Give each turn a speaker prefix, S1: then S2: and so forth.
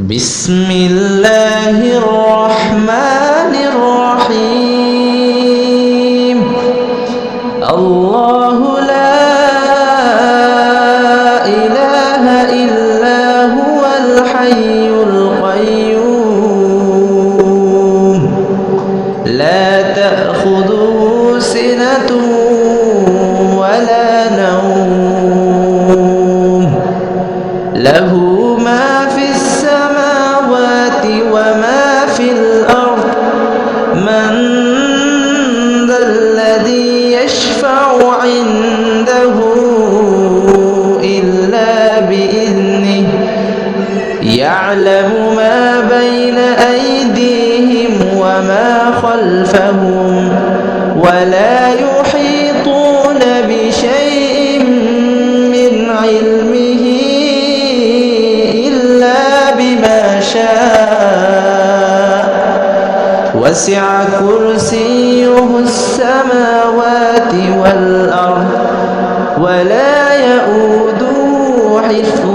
S1: بسم الله الرحمن الرحيم الله لا إله إلا هو الحي القيوم لا تأخذه سنة ولا نوم له ما في السماوات وما في الأرض من ذا الذي يشفع عنده إلا بإذنه يعلم ما بين أيديهم وما خلفهم ولا يحيطون بشيء من علمه بما شاء وسع كرسيه السماوات والأرض ولا يؤوده حفظهما